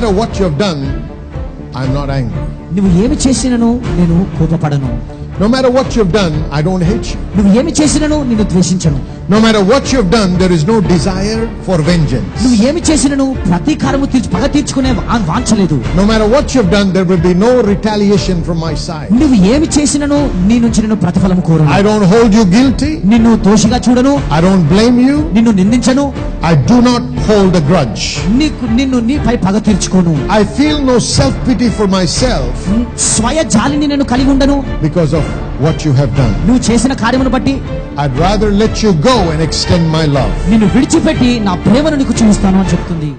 No matter what you have done, I'm not angry. నువ్వు ఏమి చేసినను నేను కోపపడను. No matter what you have done, I don't hate you. నువ్వు ఏమి చేసినను నిన్ను ద్వేషించను. No matter what you have done, there is no desire for vengeance. నువ్వు ఏమి చేసినను ప్రతీకారము పగ తీర్చుకునే వాంఛలేదు. No matter what you have done, there will be no retaliation from my side. నువ్వు ఏమి చేసినను నీ నుంచి నేను ప్రతిఫలము కోరను. I don't hold you guilty. నిన్ను దోషిగా చూడను. I don't blame you. నిన్ను నిందించను. I do not hold a grudge. నిన్ను నీపై పగ తీర్చుకోను. I feel no self-pity for myself స్వయ జాలిని నేను కలిగి ఉండను. because of what you have done. నువ్వు చేసిన కార్యమును బట్టి I'd rather let you go and extend my love. నిన్ను విడిచిపెట్టి నా ప్రేమను నీకు చూపిస్తాను అని చెప్తుంది.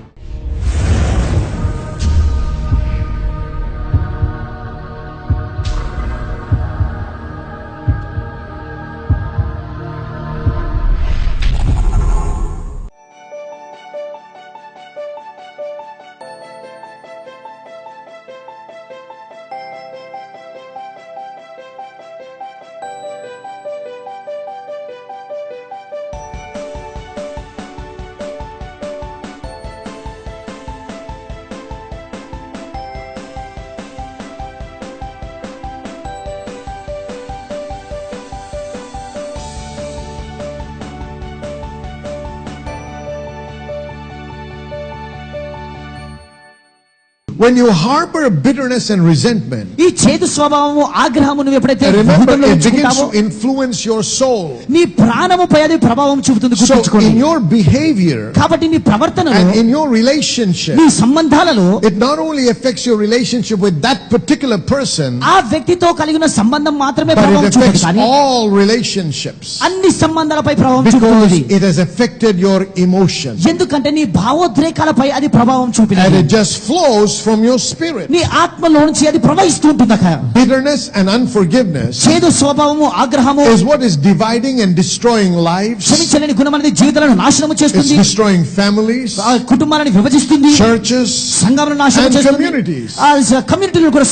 When you harbor bitterness and resentment, ఈ చేదు స్వభావము ఆగ్రహము నువ్వు ఎప్పుడైతే remember it begins to influence your soul. నీ ప్రాణముపై అది ప్రభావం చూపుతుంది. So గుర్తుంచుకోండి. in your behavior కాబట్టి నీ ప్రవర్తనలో and in your relationship, నీ సంబంధాలలో it not only affects your relationship with that particular person, ఆ వ్యక్తితో కలిగిన సంబంధం మాత్రమే but ప్రభావం it చూపుతుంది. affects కానీ all relationships అన్ని సంబంధాలపై ప్రభావం because చూపుతుంది. it has affected your emotion ఎందుకంటే నీ భావోద్రేకాలపై అది ప్రభావం and చూపినది. it just flows from your spirit. నీ ఆత్మలో నుంచి అది ప్రవహిస్తూ ఉంటుంది. Bitterness and unforgiveness చేదు స్వభావము ఆగ్రహము is what is dividing and destroying lives. క్షమించలేని గుణం అనేది జీవితాలను నాశనం It's చేస్తుంది. destroying families, ఆ కుటుంబాలను విభజిస్తుంది. churches, సంఘాలను నాశనం and చేస్తుంది. communities. ఆ కమ్యూనిటీలను కూడా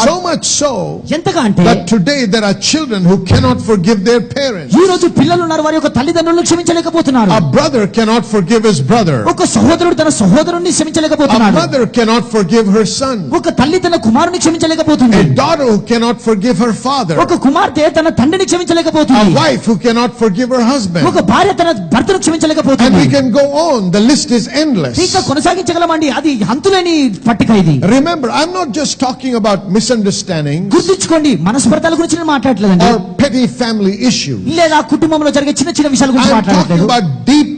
So much so ఎంతగా అంటే that today there are children who cannot forgive their parents. ఈ రోజు పిల్లలు ఉన్నారు, వారి యొక్క తల్లిదండ్రులను క్షమించలేకపోతున్నారు. A brother cannot forgive his brother. ఒక సహోదరుడు తన సహోదరుని A క్షమించలేకపోతున్నాడు. mother cannot forgive her son. ఒక తల్లి తన కుమారుని క్షమించలేకపోతుంది. A daughter who cannot forgive her father. ఒక కుమార్తె తన తండ్రిని A క్షమించలేకపోతుంది. wife who cannot forgive her husband. ఒక భార్య తన భర్తను And క్షమించలేకపోతుంది. we can go on. The list is endless. ఇంకా కొనసాగించగలమండి. అది అంతులేని పట్టిక ఇది. Remember, I'm not just talking about misunderstandings గుర్తుంచుకోండి, మనస్పర్ధల గురించి నేను మాట్లాడట్లేదండి. or petty family issues. లేదా కుటుంబంలో జరిగే చిన్న చిన్న విషయాల గురించి I'm talking మాట్లాడట్లేదు. about deep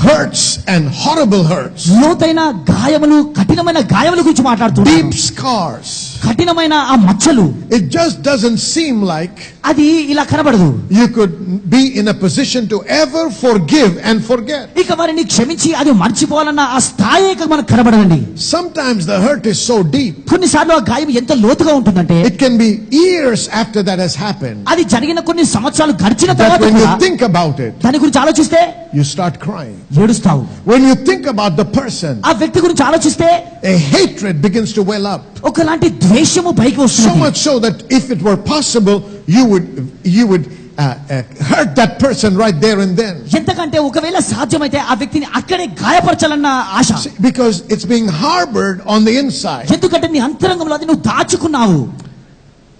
hurts and horrible hurts. లోతైన గాయములు, కఠినమైన గాయముల గురించి మాట్లాడుతున్నాను. Deep scars. కఠినమైన ఆ మచ్చలు. It just doesn't seem like అది ఇలా కనబడదు. you could be in a position to ever forgive and forget. ఇక వారిని క్షమించి అది మర్చిపోవాలన్న ఆ స్థాయి ఇక మనకు కనబడదండి. Sometimes the hurt is so deep. కొన్నిసార్లు ఆ గాయం ఎంత లోతుగా ఉంటుందంటే It can be years after that has happened అది జరిగిన కొన్ని సంవత్సరాలు గడిచిన that తర్వాత when you కూడా think about it, దాని గురించి ఆలోచిస్తే you start crying. ఏడుస్తావు. When you think about the person, ఆ వ్యక్తి గురించి ఆలోచిస్తే a hatred begins to well up. ఒకలాంటి ద్వేషము పైకి So వస్తుంది. much so that if it were possible, you would hurt that person right there and then. ఎంతకంటే ఒకవేళ సాధ్యమైతే ఆ వ్యక్తిని అక్కడే గాయపరచాలన్న ఆశ. Because it's being harbored on the inside. ఎందుకంటే నీ అంతరంగంలో అది నువ్వు దాచుకున్నావు.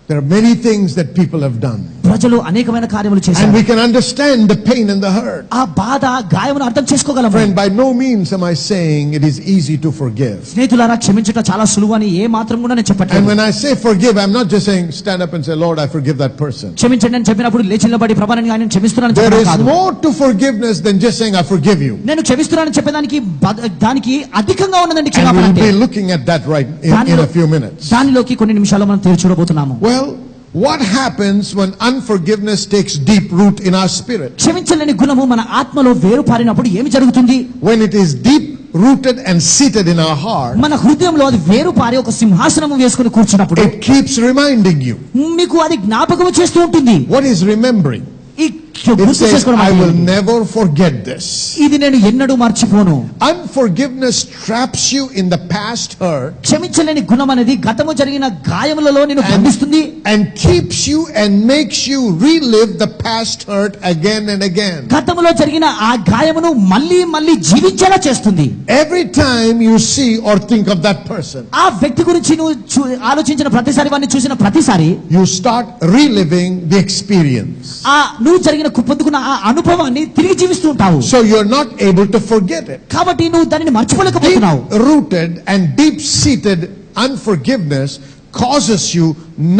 There are many things that people have done. ప్రజలు అనేకమైన కార్యములు And చేశారు. we can understand the pain and the hurt. ఆ బాధ గాయమును అర్థం చేసుకోగలము. Friend, by no means am I saying it is easy to forgive. స్నేహితులారా, క్షమించట చాలా సులువు అని ఏ మాత్రం కూడా నేను And చెప్పట్లేదు. when I say forgive, I'm not just saying stand up and say, Lord, I forgive that person. క్షమించండి అని చెప్పినప్పుడు లేచి నిలబడి ప్రభా నేను ఆయన క్షమిస్తున్నానని There చెప్పడం is కాదు. more to forgiveness than just saying I forgive you. నేను క్షమిస్తున్నానని చెప్పేదానికి దానికి అధికంగా ఉన్నదండి And క్షమాపణ we'll అంటే. be looking at that right in a few minutes. దానిలోకి కొన్ని నిమిషాల్లో మనం చూడబోతున్నాము. Well, what happens when unforgiveness takes deep root in our spirit? క్షమించలేని గుణము మన ఆత్మలో వేరుపారినప్పుడు ఏమి జరుగుతుంది? When it is deep rooted and seated in our heart, మన హృదయంలో అది వేరుపారి ఒక సింహాసనము వేసుకుని కూర్చున్నప్పుడు it keeps reminding you. మీకు అది జ్ఞాపకం చేస్తూ ఉంటుంది. What is remembering? ఈ It says, I will never forget this. ఇది నేను ఎన్నడూ మర్చిపోను. Unforgiveness traps you in the past hurt. క్షమించలేని గుణం అనేది గతము జరిగిన గాయములలో నిన్ను బంధిస్తుంది. And keeps you and makes you relive the past hurt again and again. గతములో జరిగిన ఆ గాయమును మళ్ళీ మళ్ళీ జీవించేలా చేస్తుంది. Every time you see or think of that person, ఆ వ్యక్తి గురించి నువ్వు ఆలోచించిన ప్రతిసారి, వారిని చూసిన ప్రతిసారి, you start reliving the experience. ఆ నువ్వు జరిగిన పొందుకున్న ఆ అనుభవాన్ని తిరిగి జీవిస్తూ ఉంటావు. So you're not able to forget it. కాబట్టి నువ్వు దానిని మర్చిపోలేకపోతున్నావు. Deep-rooted and deep-seated unforgiveness causes you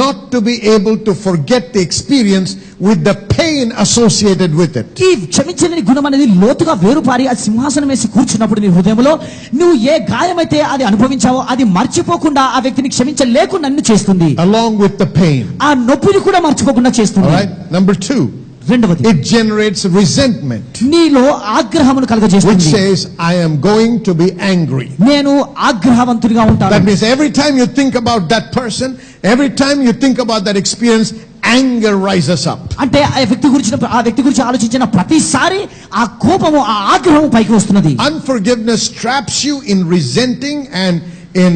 not to be able to forget the experience with the pain associated with it. ఈ క్షమించలేని గుణం అనేది లోతుగా వేరుపారి ఆ సింహాసనం వేసి కూర్చున్నప్పుడు నీ హృదయంలో నువ్వు ఏ గాయమైతే అది అనుభవించావో అది మర్చిపోకుండా ఆ వ్యక్తిని క్షమించలేకుండా నిన్ను చేస్తుంది. Along with the pain. ఆ నొప్పిని కూడా మర్చిపోకుండా చేస్తుంది. All right. Number 2. రెండవది, it generates resentment. నీలో ఆగ్రహమును కలుగజేస్తుంది. Which says, I am going to be angry. నేను ఆగ్రహవంతుడిగా ఉంటాను. That means every time you think about that person, every time you think about that experience, anger rises up. అంటే ఆ వ్యక్తి గురించి ఆలోచించిన ప్రతిసారి ఆ కోపము, ఆ ఆగ్రహం పైకి వస్తున్నది. Unforgiveness traps you in resenting and in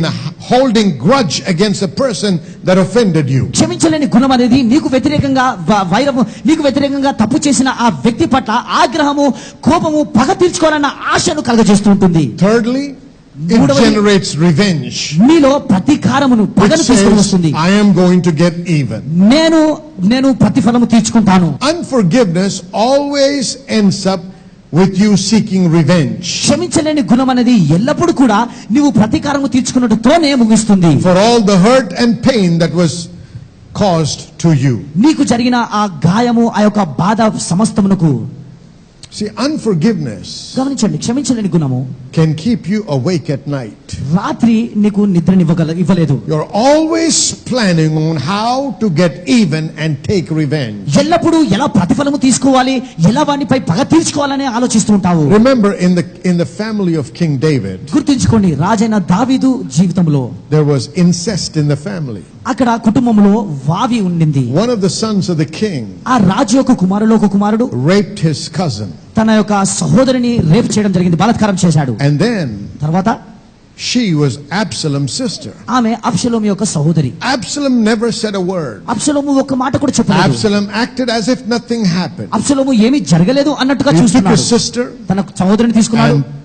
holding grudge against a person that offended you. క్షమించలేని గుణం అనేది నీకు వ్యతిరేకంగా వైరము, నీకు వ్యతిరేకంగా తప్పు చేసిన ఆ వ్యక్తి పట్ల ఆగ్రహము, కోపము, పగ తీర్చుకోవాలన్న ఆశను కలుగజేస్తూ ఉంటుంది. Thirdly, it generates revenge. నీలో ప్రతీకారమును, పగను తీసుకొని వస్తుంది. I am going to get even. నేను ప్రతిఫలము తీర్చుకుంటాను. Unforgiveness always ends up with you seeking revenge. క్షమించలేని గుణం అనేది ఎల్లప్పుడూ కూడా నీవు ప్రతీకారము తీర్చుకున్నట్టుతోనే ముగిస్తుంది. For all the hurt and pain that was caused to you. నీకు జరిగిన ఆ గాయము, ఆ యొక్క బాధ సమస్తమునకు. See, unforgiveness గమనించండి, క్షమించలేని గుణము can keep you awake at night. రాత్రి నీకు ఇవ్వలేదు. You're always planning on how to get even and take revenge. ఎల్లప్పుడూ ఎలా ప్రతిఫలము తీసుకోవాలి, ఎలా వానిపై పగ తీర్చుకోవాలని ఆలోచిస్తూ ఉంటావు. Remember, in the family of King David, గుర్తుంచుకోండి, రాజైన దావీదు జీవితంలో there was incest in the family. అక్కడ కుటుంబంలో వావి ఉండింది. One of the sons of the king, ఆ రాజు యొక్క కుమారుడు raped his cousin. తన యొక్క సహోదరిని రేప్ చేయడం జరిగింది, బలాత్కారం చేశాడు. And then తర్వాత she was Absalom's sister. ఆమె అబ్షలోము యొక్క సహోదరి. Absalom never said a word. అబ్షలోము ఒక్క మాట కూడా చెప్పలేదు. Absalom acted as if nothing happened. అబ్షలోము ఏమీ జరగలేదు అన్నట్టుగా He took చూస్తున్నాడు. his sister తన సహోదరిని తీసుకున్నాడు, and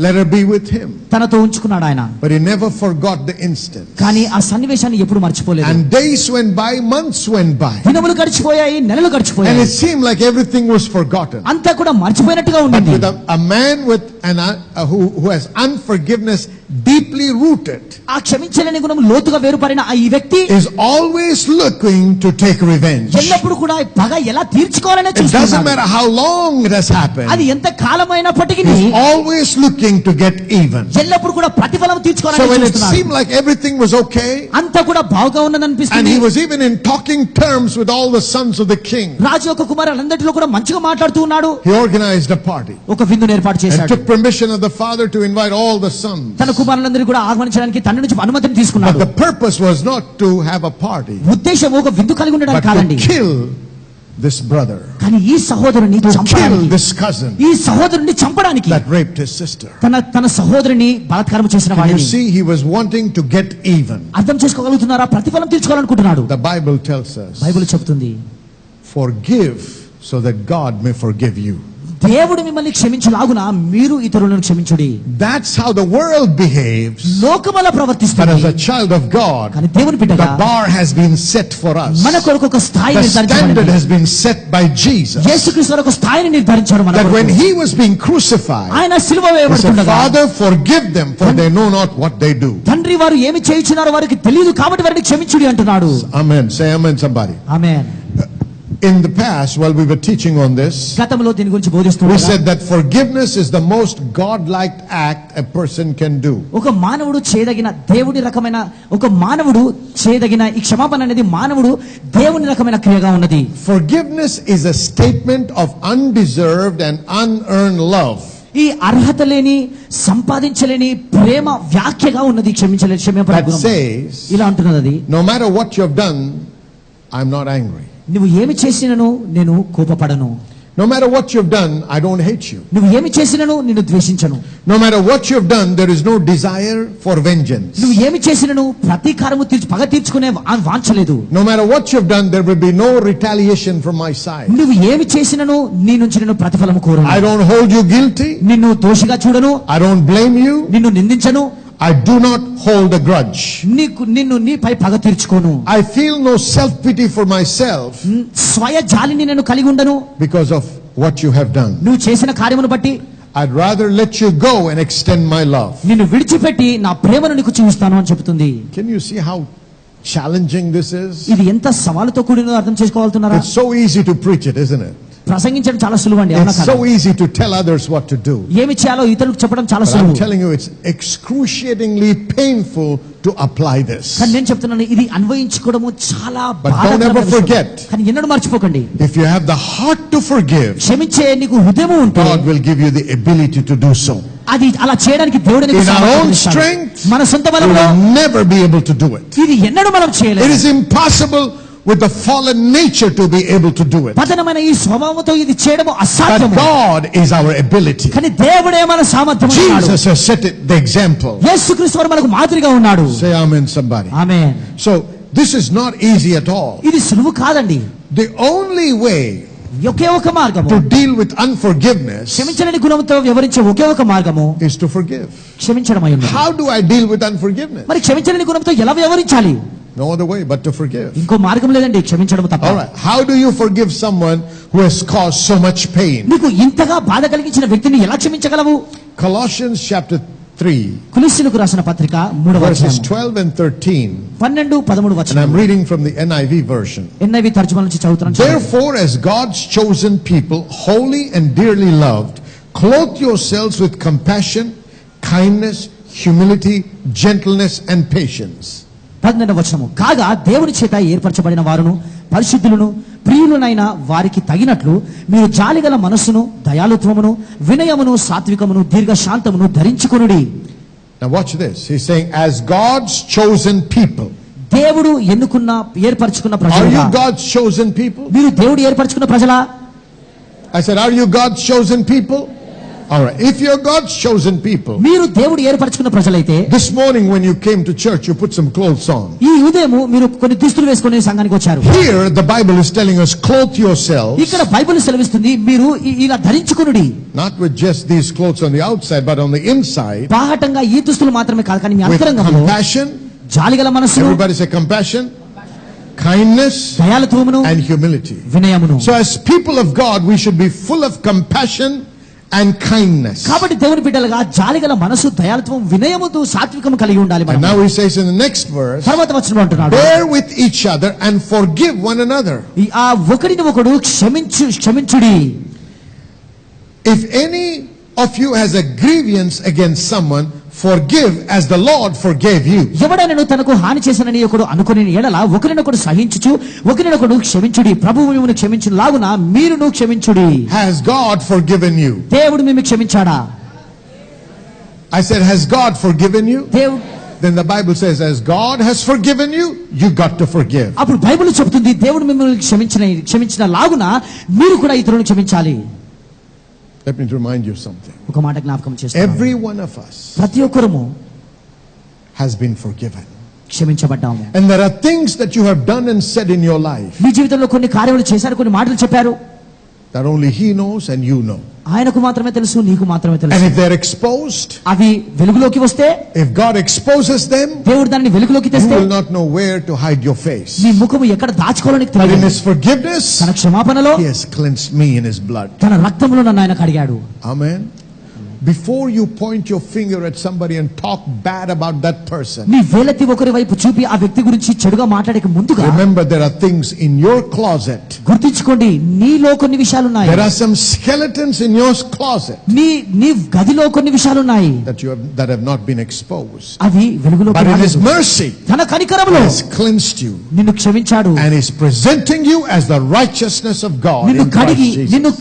let her be with him. తనతో ఉంచుకున్నాడు ఆయన. But he never forgot the instant. కానీ ఆ సన్నివేశాన్ని ఎప్పుడు మర్చిపోలేదు. And days went by, months went by. దినములు గడిచిపోయాయి, నెలలు And గడిచిపోయాయి. it seemed like everything was forgotten. అంతా కూడా మర్చిపోయినట్టుగా But ఉండింది. with a man with who has unforgiveness deeply rooted, ఆ క్షమించలేని గుణం లోతుగా వేరుపడిన ఈ వ్యక్తి is always looking to take revenge. ఎల్లప్పుడు కూడా పగ ఎలా తీర్చుకోవాలనే It doesn't చూస్తున్నాడు. matter how long it has happened. అది ఎంత కాలమైనప్పటికీ He's always looking to get even. ఎల్లప్పుడు కూడా ప్రతిఫలం So తీర్చుకోవాలని when it చూస్తున్నాడు. seemed like everything was okay, అంతా కూడా బాగా ఉన్నది and అనిపిస్తుంది. he was even in talking terms with all the sons of the king, రాజు యొక్క కుమారులందరిలో కూడా మంచిగా మాట్లాడుతూ ఉన్నాడు. he organized a party ఒక విందును ఏర్పాటు and చేశాడు. took permission of the father to invite all the sons. తన కుమారులందరినీ కూడా ఆహ్వానించడానికి తండ్రి నుంచి అనుమతిని But తీసుకున్నాడు. the purpose was not to have a party, ఉద్దేశం ఒక విందు కలిగి ఉండడానికి but కాదండి. to kill this brother, కానీ ఈ సహోదరుని to kill చంపడానికి, this cousin ఈ సహోదరుని చంపడానికి, that raped his sister. తన సహోదరుని బలాత్కారం చేసిన And you వాడిని. see, he was wanting to get even. అర్థం చేసుకోగలుగుతున్నారా? ప్రతిఫలం తీర్చుకోవాలనుకుంటున్నాడు. The Bible tells us, Bible చెప్తుంది, forgive so that God may forgive you. దేవుడు మిమ్మల్ని క్షమించులాగున మీరు ఇతరులను క్షమించుడి. That's how the world behaves. లోకమల But ప్రవర్తిస్తుంది. as a child of God, కానీ దేవుని బిడ్డగా the bar has been set for us. మన కొరకు ఒక స్థాయి The standard నిర్ధారించబడింది. has been set by Jesus. యేసుక్రీస్తు వారు ఒక స్థాయిని నిర్ధారించారు మన That when కొరకు. he was being crucified, ఆయన సిలువ he said, వేయబడుతుండగా, Father, forgive them, for they know not what they do. తండ్రి వారు ఏమి చేయుచున్నారో వారికి తెలియదు కాబట్టి వారిని క్షమించుడి అంటున్నాడు. Amen. Say amen, somebody. Amen. In the past, while we were teaching on this, గతంలో దీని గురించి we బోధిస్తున్నాం. said that forgiveness is the most God-like act a person can do. ఒక మానవుడు చేయదగిన దేవుని రకమైన ఈ క్షమాపణ అనేది మానవుడు దేవుని రకమైన క్రియగా ఉన్నది. Forgiveness is a statement of undeserved and unearned love. ఈ అర్హత లేని, సంపాదించలేని ప్రేమ వ్యాఖ్యగా ఉన్నది క్షమాపణ That గుణం. says, ఇలా అంటున్నది అది, no matter what you have done, I'm not angry. నువ్వు ఏమి చేసినను నేను కోపపడను. No matter what you've done, I don't hate you. నువ్వు ఏమి చేసినను నిన్ను ద్వేషించను. No matter what you've done, there is no desire for vengeance. నువ్వు ఏమి చేసినను ప్రతీకారము పగ తీర్చుకునే వాంఛలేదు. No matter what you've done, there will be no retaliation from my side. నువ్వు ఏమి చేసినను నీ నుంచి నేను ప్రతిఫలము కోరను. I don't hold you guilty. నిన్ను దోషిగా చూడను. I don't blame you. నిన్ను నిందించను. I do not hold a grudge. నిన్ను నీపై పగ తీర్చుకోను. I feel no self-pity for myself స్వయ జాలిని నేను కలిగి ఉండను. because of what you have done. నువ్వు చేసిన కార్యమును బట్టి I'd rather let you go and extend my love. నిన్ను విడిచిపెట్టి నా ప్రేమను నీకు చూపిస్తాను అని చెప్తుంది. Can you see how challenging this is? ఇది ఎంత సవాలుతో కూడినదో అర్థం చేసుకోవాలనుకుంటున్నారా? It's so easy to preach it, isn't it? ప్రసంగించడం చాలా సులువు అండి. It's so easy to tell others what to do. ఏమి చేయాలో ఇతరులకు చెప్పడం చాలా But సులువు. I'm telling you, it's excruciatingly painful to apply this. కానీ నేను చెప్తున్నాను ఇది అన్వయించుకోవడము చాలా But don't ever forget. కానీ ఎన్నడూ మర్చిపోకండి. If you have the heart to forgive, క్షమించే నీకు హృదయం ఉంటే God will give you the ability to do so. అది అలా చేయడానికి దేవుడు నీకు In our సామర్థ్యం own ఇస్తాడు. strength, మన సొంత we బలంలో will never be able to do it. ఇది ఎన్నడూ మనం It చేయలేము. is impossible with the fallen nature to be able to do it. పతనమైన ఈ స్వభావంతో ఇది చేయడం But అసాధ్యము. God is our ability. కానీ దేవుడే మన సామర్థ్యం ఉన్నాడు. Jesus has set it the example. యేసుక్రీస్తు వారు మనకు మాదిరిగా ఉన్నాడు. Say amen, somebody. Amen. So this is not easy at all. ఇది సులువు కాదండి. The only way ఒకే ఒక మార్గము to deal with unforgiveness క్షమించలేని గుణంతో వ్యవహరించే ఒకే ఒక మార్గము is to forgive. క్షమించడమై ఉన్నది. How do I deal with unforgiveness? మరి క్షమించలేని గుణంతో ఎలా వ్యవహరించాలి? No other way but to forgive. ఇంకో మార్గం లేదండి క్షమించడం తప్ప. All right. How do you forgive someone who has caused so much pain? నీకు ఇంతగా బాధ కలిగించిన వ్యక్తిని ఎలా క్షమించగలవు? Colossians chapter 3 కొలస్సీయులకు రాసిన పత్రిక 3వ verses అధ్యాయం 12 and 13. 12, 13 And వచనం. I'm reading from the NIV version. NIV తర్జుమా నుంచి చదువుతున్నాను. Therefore, as God's chosen people, holy and dearly loved, clothe yourselves with compassion, kindness, humility, gentleness, and patience. 12వ వచనము. కాగా దేవుని చేత ఏర్పరచబడిన వారును పరిశుద్ధులను ప్రియులనైన వారికి తగినట్లు మీరు జాలిగల మనస్సును దయాళుత్వమును వినయమును సాత్వికమును దీర్ఘశాంతమును ధరించుకొనుడి. Now watch this. He's saying, as God's chosen people. దేవుడు ఎన్నుకున్న ఏర్పరచుకున్న Are ప్రజలు. you God's chosen people? మీరు దేవుడు ఏర్పరచుకున్న ప్రజలా? I said, are you God's chosen people? All right. If you're God's chosen people, మీరు దేవుడు ఏర్పరచుకున్న ప్రజలైతే this morning when you came to church, you put some clothes on. ఈ ఉదయము మీరు కొన్ని దుస్తులు వేసుకొని సంఘానికి వచ్చారు. Here, the Bible is telling us, clothe yourselves. ఇక్కడ బైబిల్ సెలవిస్తుంది మీరు ఇలా ధరించుకొనుడి. Not with just these clothes on the outside, but on the inside. బాహటంగా ఈ దుస్తులు మాత్రమే కాదు కానీ మీ With అంతరంగంలో compassion. జాలిగల మనస్సును, Everybody say compassion, kindness, దయాళుత్వమును, and humility. వినయమును. So as people of God, we should be full of compassion and kindness. కాబట్టి దేవుని బిడ్డలుగా జాలిగల మనసు, దయాళుత్వం, వినయముతో సాత్వికము కలిగి ఉండాలి. And now he says in the next verse, తర్వాత వచనం అంటున్నాడు, bear with each other and forgive one another. ఆ ఒకడిని ఒకడు క్షమించుడి. If any of you has a grievance against someone, forgive as the Lord forgave you. ఎవడైనను తనకు హాని చేసినని ఒకడు అనుకుని ఎడల ఒకరినొకడు సహించుచు ఒకరినొకడు క్షమించుడి. ప్రభువు మిమ్మును క్షమించులాగున మీరును క్షమించుడి. Has God forgiven you? దేవుడు మిమ్ము క్షమించాడా? I said, has God forgiven you? దేవుడు. Then the Bible says, as God has forgiven you, you got to forgive. అప్పుడు బైబిల్ చెప్తుంది దేవుడు మిమ్మల్ని క్షమించిన లాగున మీరు కూడా ఇతరులను క్షమించాలి. Let me remind you something. ఒక మాట జ్ఞాపకం చేస్తాను. Every one of us ప్రతి ఒక్కరము has been forgiven. క్షమించబడ్డాము. And there are things that you have done and said in your life మీ జీవితంలో కొన్ని కార్యాలు చేశారు, కొన్ని మాటలు చెప్పారు. that only He knows and you know. ఆయనకు మాత్రమే తెలుసు, నీకు మాత్రమే And తెలుసు. if they're exposed, అవి వెలుగులోకి వస్తే, if God exposes them, దేవుడు దానిని వెలుగులోకి you తెస్తే will not know where to hide your face. నీ ముఖము ఎక్కడ దాచుకోవాలో నీకు But in తెలియదు. His forgiveness, తన క్షమాపణలో He has cleansed me in His blood. తన రక్తంలో నన్ను ఆయన కడిగాడు. Amen. Before you point your finger at somebody and talk bad about that person, నీ వేలెత్తి ఒకరి వైపు చూపి ఆ వ్యక్తి గురించి చెడుగా మాట్లాడక ముందుగా remember there are things in your closet. గుర్తించుకోండి, నీలో కొన్ని విషయాలు ఉన్నాయి. There are some skeletons in your closet నీ గదిలో కొన్ని విషయాలు ఉన్నాయి that have not been exposed. అవి వెలుగులోకి But in His రాలేదు. mercy, తన కనికరములో He has cleansed you నిన్ను క్షమించాడు. and is presenting you as the righteousness of God నిన్ను in Christ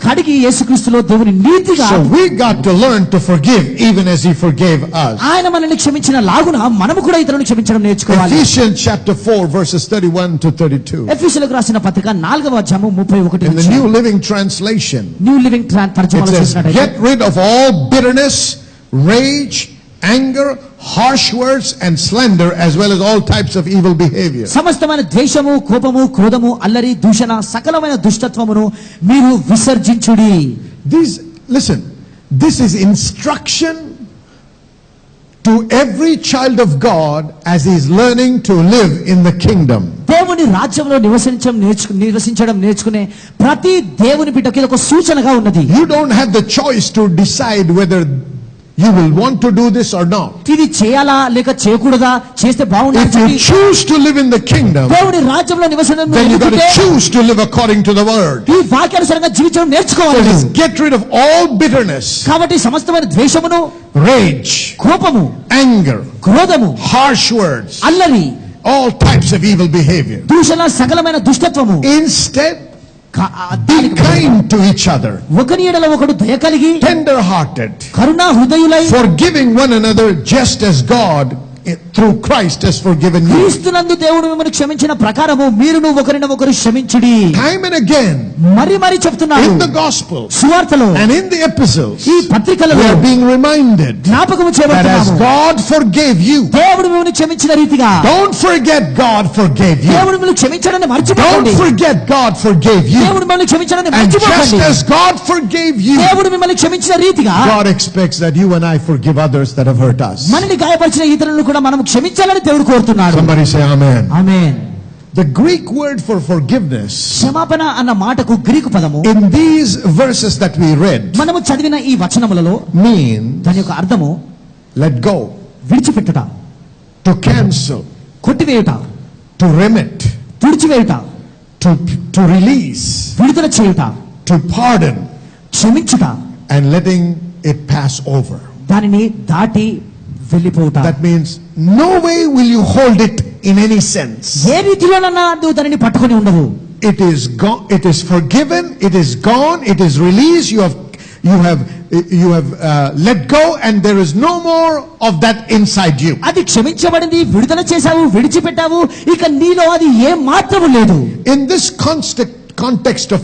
కడిగి Jesus. యేసుక్రీస్తులో దేవుని నీతిగా. So we got to learn to forgive even as he forgave us. ఆయన మనల్ని క్షమించిన లాగున మనము కూడా ఇతరులను క్షమించడం నేర్చుకోవాలి. Ephesians chapter 4 verses 31 to 32. ఎఫెసీయులకు రాసిన పత్రిక 4వ అధ్యాయము 31 In the New Living Translation, new living తర్జుమాలో it says, చూసినట్లయితే get rid of all bitterness, rage, anger, harsh words and slander, as well as all types of evil behavior. సమస్తమైన ద్వేషము, కోపము, క్రోధము, అల్లరి, దూషణ, సకలమైన దుష్టత్వమును మీరు విసర్జించుడి. Listen, this is instruction to every child of God as he is learning to live in the kingdom. దేవుని రాజ్యంలో నివసించడం నేర్చుకునే ప్రతి దేవుని బిడ్డకి ఒక సూచనగా ఉన్నది. You don't have the choice to decide whether you will want to do this or not. ఇది చేయాలా లేక చేయకూడదా, చేస్తే బాగుంటుంది. If you choose to live in the kingdom, దేవుని రాజ్యంలో నివసించడం then you got to choose to live according to the word. ఈ వాక్యానుసారంగా జీవించడం నేర్చుకోవాలి. So get rid of all bitterness, కాబట్టి సమస్తమైన ద్వేషమును, rage, కోపము, anger, క్రోధము, harsh words, అల్లరి, all types of evil behavior. దూషణ, సకలమైన దుష్టత్వము. Instead, be kind to each other, ఒకరి ఎడల ఒకడు దయ కలిగి, tender hearted, కరుణా హృదయులై, forgiving one another just as God through Christ has forgiven you. క్రీస్తునందు దేవుడు మిమ్మల్ని క్షమించిన ప్రకారము మీరును ఒకరినొకరు క్షమించుడి. Time and again, మరి చెప్తున్నాడు, in the gospel సువార్తలో and in the epistles, ఈ పత్రికలలో we are being reminded జ్ఞాపకము that as చేయబడుతున్నాము, God forgave you, దేవుడు మిమ్మల్ని క్షమించిన రీతిగా don't forget God forgave you. దేవుడు మిమ్మల్ని క్షమించడాన్ని Don't మర్చిపోకండి. forget God forgave you. దేవుడు మిమ్మల్ని క్షమించడాన్ని And just మర్చిపోకండి. as God forgave you, దేవుడు మిమ్మల్ని క్షమించిన రీతిగా God expects that you and I forgive others that have hurt us. మనల్ని గాయపరిచిన ఇతరులను కూడా మనం క్షమించాలని దేవుడు కోరుతున్నాడు. Somebody say amen. Amen. The Greek word for forgiveness క్షమాపణ అన్న మాటకు గ్రీకు పదము in these verses that we read మనము చదివిన ఈ వచనములలో means దాని యొక్క అర్థము let go, విడిచిపెట్టుట, to cancel, కొట్టివేయుట, to remit, తుడిచివేయుట, to release, విడుదల చేయుట, to pardon, క్షమించుట, and letting it pass over. దానిని దాటి వెళ్ళిపోవుట. That means no way will you hold it in any sense. ఏ రీతిలోనన్నా నువ్వు దానిని పట్టుకొని ఉండవు. It is gone, it is forgiven, it is gone, it is released, you have let go, and there is no more of that inside you. అది క్షమించబడింది, విడుదల చేశావు, విడిచిపెట్టావు, ఇక నీలో అది ఏ మాత్రము లేదు. In this context of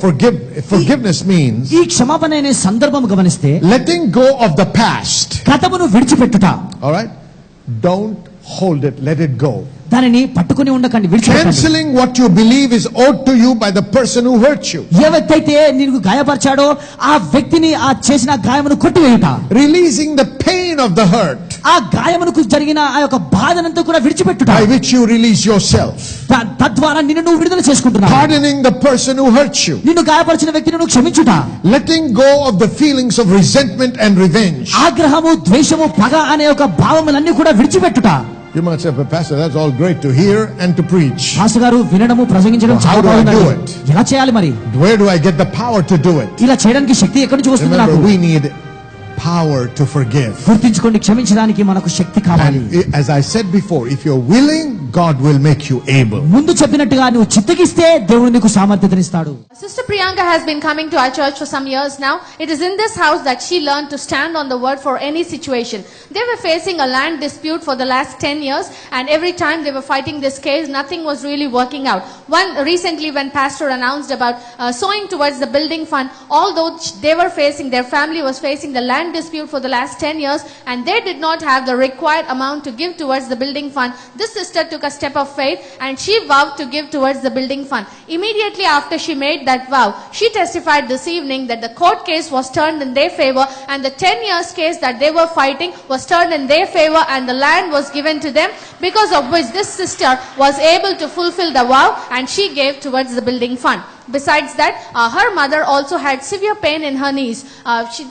forgiveness means ఈ క్షమాపణ అనే సందర్భం గమనిస్తే letting go of the past. గతమును విడిచిపెట్టుట. All right, don't hold it, let it go. దానిని పట్టుకొని ఉండకండి, విడిచిపెట్టండి. Canceling what you believe is owed to you by the person who hurt you. ఏ వ్యక్తి అయితే నీకు గాయపరిచాడో ఆ వ్యక్తిని ఆ చేసిన గాయమును కొట్టివేయుట. Releasing the pain of the hurt, ఆ గాయమునకు జరిగిన ఆ యొక్క బాధనంతా కూడా విడిచిపెట్టుట. by which you release yourself. తద్వారా నిన్ను నువ్వు విడుదల చేసుకుంటున్నావు. Pardoning the person who hurt you. నిన్ను గాయపరిచిన వ్యక్తిని నువ్వు క్షమించుట. Letting go of the feelings of resentment and revenge. ఆగ్రహము, ద్వేషము, పగ అనే ఒక భావములన్నీ కూడా విడిచిపెట్టుట. You might say, but Pastor, that's all great to hear and to preach. Pastor గారు వినడము, ప్రసంగించడం How చాలా do I do బాగుంది. it? ఎలా చేయాలి మరి? Where do I get the power to do it? ఇలా చేయడానికి శక్తి ఎక్కడి నుంచి వస్తుంది Remember, నాకు? we need power to forgive. గుర్తించుకోండి, క్షమించడానికి మనకు శక్తి కావాలి. And as I said before, if you're willing, God will make you able. ముందు చెప్పినట్టుగా నువ్వు చిత్తగిస్తే దేవుడు నీకు సామర్థ్యతనిస్తాడు. Sister Priyanka has been coming to our church for some years now. It is in this house that she learned to stand on the word for any situation. They were facing a land dispute for the last 10 years, and every time they were fighting this case, nothing was really working out. Recently when pastor announced about sowing towards the building fund, although they were facing, their family was facing the land dispute for the last 10 years, and they did not have the required amount to give towards the building fund, this sister took a step of faith and she vowed to give towards the building fund. Immediately after she made that vow, she testified this evening that the court case was turned in their favor, and the 10 years case that they were fighting was turned in their favor, and the land was given to them, because of which this sister was able to fulfill the vow and she gave towards the building fund. Besides that, her mother also had severe pain in her knees.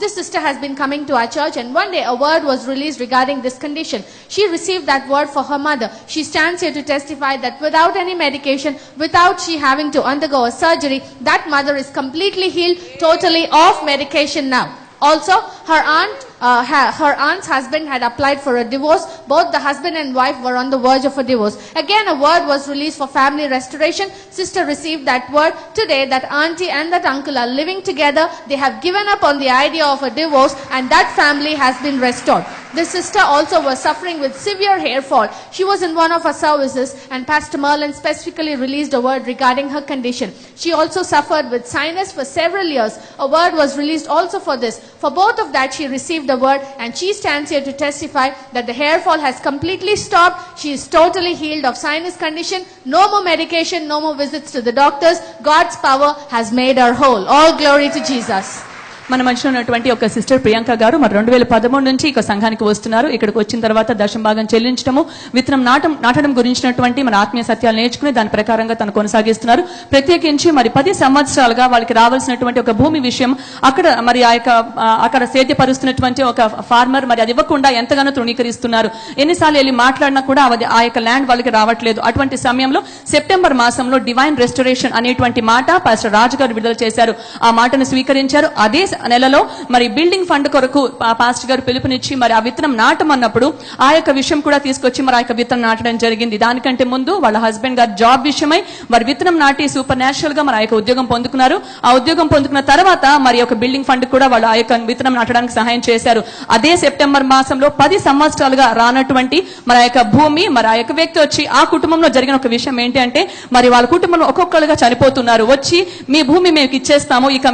This sister has been coming to our church, and one day a word was released regarding this condition. She received that word for her mother. She stands here to testify that without any medication, without she having to undergo a surgery, that mother is completely healed, totally off medication now. Also, her aunt her aunt's husband had applied for a divorce. Both the husband and wife were on the verge of a divorce. Again, a word was released for family restoration. Sister received that word today, that auntie and that uncle are living together. They have given up on the idea of a divorce, and that family has been restored. This sister also was suffering with severe hair fall. She was in one of our services, and Pastor Merlin specifically released a word regarding her condition. She also suffered with sinus for several years. A word was released also for this. For both of that, she received a word, and she stands here to testify that the hair fall has completely stopped. She is totally healed of sinus condition. No more medication, no more visits to the doctors. God's power has made her whole. All glory to Jesus. మన మధ్యలో ఉన్నటువంటి ఒక sister Priyanka గారు మరి 2013 నుంచి ఇక సంఘానికి వస్తున్నారు. ఇక్కడికి వచ్చిన తర్వాత దశంభాగం చెల్లించడము, విత్తనం నాటడం గురించినటువంటి మన ఆత్మీయ సత్యాలు నేర్చుకుని దాని ప్రకారంగా తను కొనసాగిస్తున్నారు. ప్రత్యేకించి మరి 10 సంవత్సరాలుగా వాళ్ళకి రావాల్సినటువంటి ఒక భూమి విషయం అక్కడ సేద్యపరుస్తున్నటువంటి ఒక ఫార్మర్ మరి అది ఇవ్వకుండా ఎంతగానో తృణీకరిస్తున్నారు. ఎన్నిసార్లు వెళ్ళి మాట్లాడినా కూడా ఆ యొక్క ల్యాండ్ వాళ్ళకి రావట్లేదు. అటువంటి సమయంలో సెప్టెంబర్ మాసంలో డివైన్ రెస్టరేషన్ అనేటువంటి మాట పాస్టర్ రాజు గారు విడుదల చేశారు. ఆ మాటను స్వీకరించారు. అదే నెలలో మరి బిల్డింగ్ ఫండ్ కొరకు పాస్టర్ గారు పిలుపునిచ్చి మరి ఆ విత్తనం నాటమన్నప్పుడు ఆ యొక్క విషయం కూడా తీసుకొచ్చి మరి ఆ యొక్క విత్తనం నాటడం జరిగింది. దానికంటే ముందు వాళ్ళ హస్బెండ్ గారు జాబ్ విషయమై మరి విత్తనం నాటి సూపర్ న్యాచురల్ గా మరి ఆ యొక్క ఉద్యోగం పొందుకున్నారు. ఆ ఉద్యోగం పొందుకున్న తర్వాత మరి ఒక బిల్డింగ్ ఫండ్ కూడా వాళ్ళు ఆ యొక్క విత్తనం నాటడానికి సహాయం చేశారు. అదే సెప్టెంబర్ మాసంలో 10 సంవత్సరాలుగా రానటువంటి మరి ఆ యొక్క భూమి మరి ఆ యొక్క వ్యక్తి వచ్చి ఆ కుటుంబంలో జరిగిన ఒక విషయం ఏంటి అంటే మరి వాళ్ళ కుటుంబంలో ఒక్కొక్కరుగా చనిపోతున్నారు. వచ్చి మీ భూమి మేము ఇచ్చేస్తాము, ఇక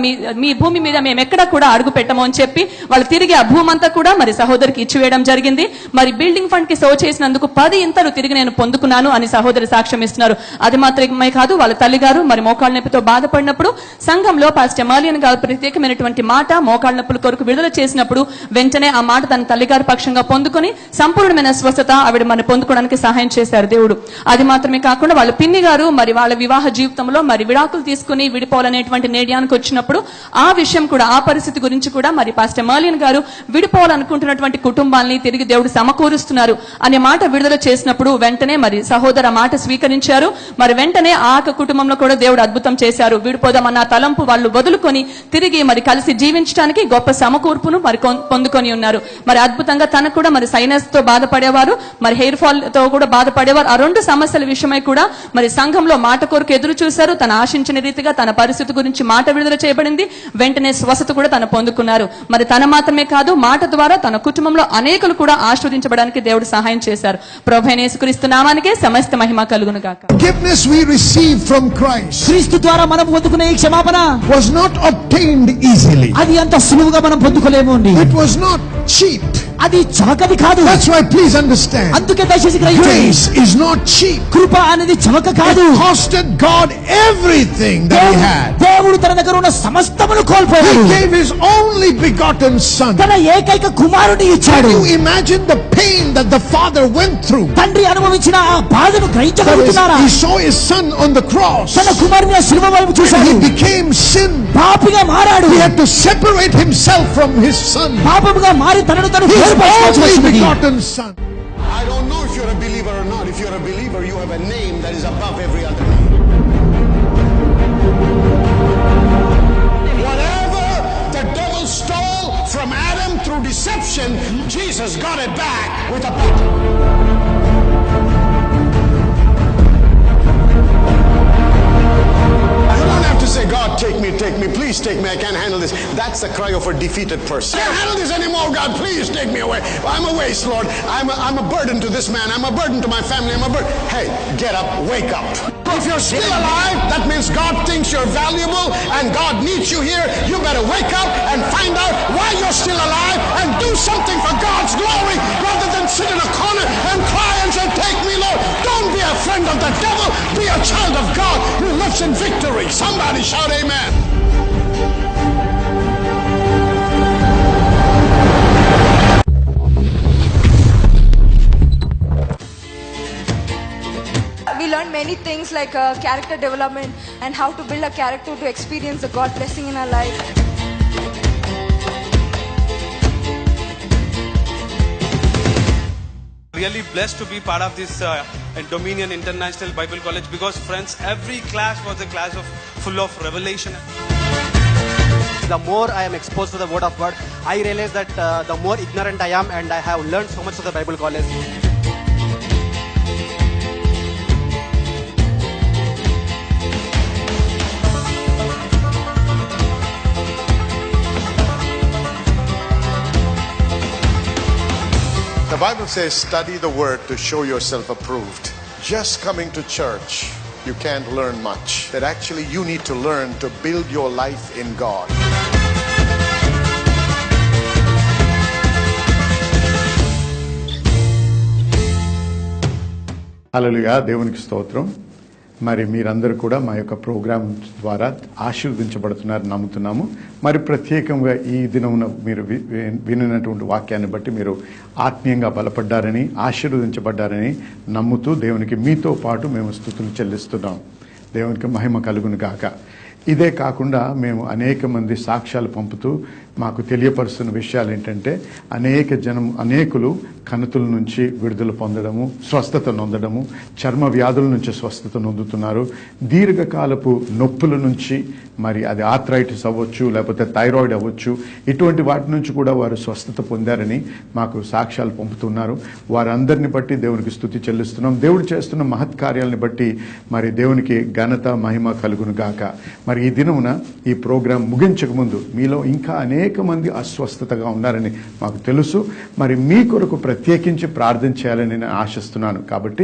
మీ భూమి మీద మేము ఎక్కడ కూడా అడుగు పెట్టము అని చెప్పి వాళ్ళు తిరిగి ఆ భూమి అంతా కూడా మరి సహోదరికి ఇచ్చివేయడం జరిగింది. మరి బిల్డింగ్ ఫండ్ కి సేవ చేసినందుకు 10 ఇంతలు తిరిగి నేను పొందుకున్నాను అని సహోదరి సాక్ష్యం ఇస్తున్నారు. అది మాత్రమే కాదు, వాళ్ళ తల్లి గారు మరి మోకాళ్ళ నొప్పితో బాధపడినప్పుడు సంఘంలో పాస్టర్ మర్లిన్ గారు ప్రత్యేకమైనటువంటి మాట మోకాళ్ళ నొప్పుల కొరకు విడుదల చేసినప్పుడు వెంటనే ఆ మాట తన తల్లిగారి పక్షంగా పొందుకొని సంపూర్ణమైన స్వస్థత ఆవిడ మరి పొందుకోవడానికి సహాయం చేశారు దేవుడు. అది మాత్రమే కాకుండా వాళ్ళ పిన్ని గారు మరి వాళ్ళ వివాహ జీవితంలో మరి విడాకులు తీసుకుని విడిపోవాలనేటువంటి నిర్ణయానికి వచ్చినప్పుడు ఆ విషయం కూడా ఆ పరిస్థితి గురించి కూడా మరి పాస్టర్ మర్లిన్ గారు విడిపోవాలనుకుంటున్నటువంటి కుటుంబాలని తిరిగి దేవుడు సమకూరుస్తున్నారు అనే మాట విడుదల చేసినప్పుడు వెంటనే మరి సహోదర మాట స్వీకరించారు. మరి వెంటనే ఆ కుటుంబంలో కూడా దేవుడు అద్భుతం చేశారు. విడిపోదామన్న తలంపు వాళ్ళు వదులుకొని తిరిగి మరి కలిసి జీవించడానికి గొప్ప సమకూర్పును మరి పొందుకొని ఉన్నారు. మరి అద్భుతంగా తనకు కూడా మరి సైనస్ తో బాధపడేవారు, మరి హెయిర్ ఫాల్ తో కూడా బాధపడేవారు. ఆ 2 సమస్యల విషయమై కూడా మరి సంఘంలో మాట కొరకు ఎదురు చూశారు. తన ఆశించిన రీతిగా తన పరిస్థితి గురించి మాట విడుదల చేయబడింది. వెంటనే స్వస్థత కూడా తన పొందుకున్నారు. మరి తన మాత్రమే కాదు, మాట ద్వారా తన కుటుంబంలో అనేకులు కూడా ఆశీర్వదించబడడానికి దేవుడు సహాయం చేశారు. ప్రభువైన యేసుక్రీస్తు నామానికే సమస్త మహిమ కలుగును గాక. Forgiveness we receive from Christ క్రీస్తు ద్వారా మనం పొందుకునే ఈ క్షమాపణ was not obtained easily. అది అంత సులువుగా మనం పొందుకోలేము అండి. It was not cheap. అది చవకది కాదు. That's why please understand. అందుకే దయచేసి గ్రహించండి. Grace is not cheap. కృప అనేది చవక కాదు. It costed God everything that he had. దేవుడు తన దగ్గర ఉన్న సమస్తమును కోల్పోయాడు. He gave his only begotten son. తన ఏకైక కుమారుని ఇచ్చాడు. Can you imagine the pain that the father went through? తండ్రి అనుభవించిన ఆ బాధను గ్రహించగలుగుతున్నారా? He saw his son on the cross. తన కుమారుని శిలువ వైపు చూశాడు. He became sin. పాపిగా మారాడు. He had to separate himself from his son. పాపముగా మారి తనను తను His వేరుపరచుకోవాల్సి only వచ్చింది. begotten son. I don't know if you're a believer or not. If you're a believer, you have a name that is above every other name. Whatever the devil stole from Adam through deception, Jesus got it back with a butt. You don't have to say, God, take me, please take me, I can't handle this. That's the cry of a defeated person. I can't handle this anymore, God, please take me away. I'm a waste, Lord. I'm a burden to this man. I'm a burden to my family. I'm a burden. Hey, get up, wake up. If you're still alive, that means God thinks you're valuable and God needs you here. You better wake up and find out why you're still alive and do something for God's glory rather than sit in a corner and cry and say, take me, Lord. Don't be a friend of the devil. Be a child of God who lives in victory. Somebody shout amen. We learned many things like character development and how to build a character to experience the God blessing in our life. Really blessed to be part of this Dominion International Bible College because friends, every class was a class full of revelation. the more I am exposed to the Word of God, I realize that the more ignorant I am, and I have learned so much of the Bible college. The Bible says, study the word to show yourself approved. Just coming to church, you can't learn much. That actually you need to learn to build your life in God. హల్లెలూయా, దేవునికి స్తోత్రం. మరి మీరందరూ కూడా మా యొక్క programme ద్వారా ఆశీర్వదించబడుతున్నారు నమ్ముతున్నాము. మరి ప్రత్యేకంగా ఈ దినమున మీరు వినినటువంటి వాక్యాన్ని బట్టి మీరు ఆత్మీయంగా బలపడ్డారని, ఆశీర్వదించబడ్డారని నమ్ముతూ దేవునికి మీతో పాటు మేము స్తుతులు చెల్లిస్తున్నాం. దేవునికి మహిమ కలుగును గాక. ఇదే కాకుండా మేము అనేక మంది సాక్ష్యాలు పంపుతూ మాకు తెలియపరుస్తున్న విషయాలు ఏంటంటే, అనేకులు కణుతుల నుంచి విడుదల పొందడము, స్వస్థత నొందడము, చర్మ వ్యాధుల నుంచి స్వస్థత నొందుతున్నారు. దీర్ఘకాలపు నొప్పుల నుంచి, మరి అది ఆర్థరైటిస్ అవ్వచ్చు, లేకపోతే థైరాయిడ్ అవ్వచ్చు, ఇటువంటి వాటి నుంచి కూడా వారు స్వస్థత పొందారని మాకు సాక్ష్యాలు పంపుతున్నారు. వారందరిని బట్టి దేవునికి స్తుతి చెల్లిస్తున్నాం. దేవుడు చేస్తున్న మహత్కార్యాలను బట్టి మరి దేవునికి ఘనత మహిమ కలుగును గాక. మరి ఈ దినమున ఈ ప్రోగ్రాం ముగించక ముందు మీలో ఇంకా అనేక మంది అస్వస్థతగా ఉన్నారని మాకు తెలుసు. మరి మీ కొరకు ప్రత్యేకించి ప్రార్థన చేయాలని నేను ఆశిస్తున్నాను. కాబట్టి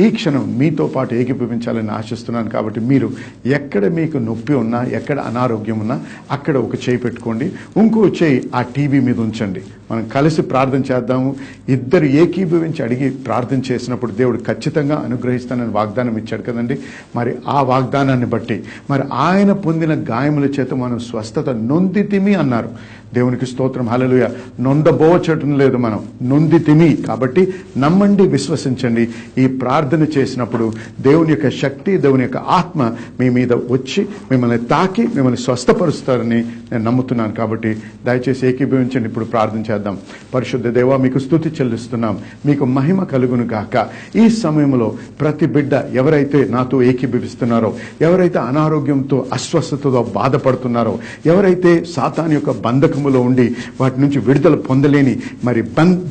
ఈ క్షణం మీతో పాటు ఏకీభవించాలని ఆశిస్తున్నాను. కాబట్టి మీరు ఎక్కడ మీకు నొప్పి ఉన్నా, ఎక్కడ అనారోగ్యం ఉన్నా అక్కడ ఒక చేయి పెట్టుకోండి, ఇంకో చేయి ఆ టీవీ మీద ఉంచండి. మనం కలిసి ప్రార్థన చేద్దాము. ఇద్దరు ఏకీభవించి అడిగి ప్రార్థన చేసినప్పుడు దేవుడు ఖచ్చితంగా అనుగ్రహిస్తానని వాగ్దానం ఇచ్చాడు కదండి. మరి ఆ వాగ్దానాన్ని బట్టి మరి ఆయన పొందిన గాయముల చేత మనం స్వస్థత నొందితిమి అన్నారు. దేవునికి స్తోత్రం, హల్లెలూయా. నొందబోచటం లేదు, మనం నొందితిమి. కాబట్టి నమ్మండి, విశ్వసించండి. ఈ ప్రార్థన చేసినప్పుడు దేవుని యొక్క శక్తి, దేవుని యొక్క ఆత్మ మీ మీద వచ్చి మిమ్మల్ని తాకి మిమ్మల్ని స్వస్థపరుస్తారని నేను నమ్ముతున్నాను. కాబట్టి దయచేసి ఏకీభవించండి. ఇప్పుడు ప్రార్థన చేద్దాం. పరిశుద్ధ దేవా, మీకు స్తుతి చెల్లిస్తున్నాం. మీకు మహిమ కలుగును గాక. ఈ సమయంలో ప్రతి బిడ్డ ఎవరైతే నాతో ఏకీభవిస్తున్నారో, ఎవరైతే అనారోగ్యంతో అస్వస్థతతో బాధపడుతున్నారో, ఎవరైతే సాతాను యొక్క బంధకములో ఉండి వాటి నుంచి విడుదల పొందలేని మరి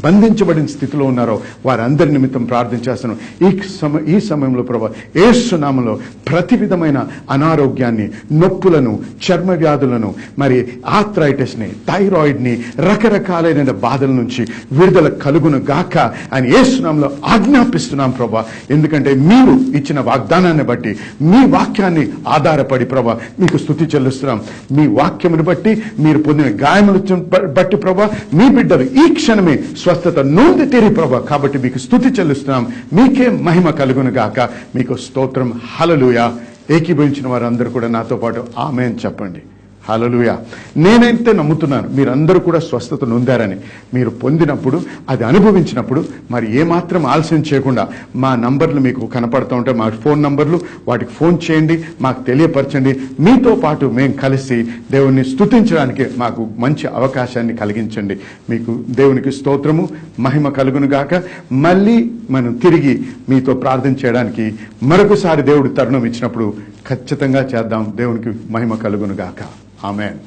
బంధించబడిన స్థితిలో ఉన్నారో వారందరి నిమిత్తం ప్రార్థన చేస్తున్నాం. ఈ సమయంలో ప్రభా యేసు నామములో ప్రతి విధమైన అనారోగ్యాన్ని, నొప్పులను, చర్మ వ్యాధులను, మరి ఆర్థరైటిస్ ని, థైరాయిడ్ ని, రకరకాలైన బాధల నుంచి విడుదల కలుగును గాక అని యేసు నామములో ఆజ్ఞాపిస్తున్నాం ప్రభా. ఎందుకంటే మీరు ఇచ్చిన వాగ్దానాన్ని బట్టి, మీ వాక్యాన్ని ఆధారపడి ప్రభా మీకు స్తుతి చెల్లిస్తున్నాం. మీ వాక్యమును బట్టి, మీరు పొందిన గాయములను బట్టి ప్రభా మీ బిడ్డలు ఈ క్షణమే స్వస్థత నొంది తీరి ప్రభా. కాబట్టి మీకు స్తుతి చెల్లిస్తున్నాం. మీకే మహిమ కలుగును గాక. మీకు స్తోత్రం. హల్లెలూయా. ఏకీభవించిన వారందరూ కూడా నాతో పాటు ఆమేన్ చెప్పండి. హల్లెలూయా. నేనైతే నమ్ముతున్నాను మీరందరూ కూడా స్వస్థత నొందారని. మీరు పొందినప్పుడు, అది అనుభవించినప్పుడు మరి ఏమాత్రం ఆలస్యం చేయకుండా మా నంబర్లు మీకు కనపడుతూ ఉంటాయి, మా ఫోన్ నంబర్లు, వాటికి ఫోన్ చేయండి, మాకు తెలియపరచండి. మీతో పాటు మేము కలిసి దేవుణ్ణి స్తుతించడానికి మాకు మంచి అవకాశాన్ని కలిగించండి. మీకు దేవునికి స్తోత్రము, మహిమ కలుగును గాక. మళ్ళీ మనం తిరిగి మీతో ప్రార్థన చేయడానికి మరొకసారి దేవుడు తరుణం ఇచ్చినప్పుడు ఖచ్చితంగా చేద్దాం. దేవునికి మహిమ కలుగును గాక. ఆమేన్.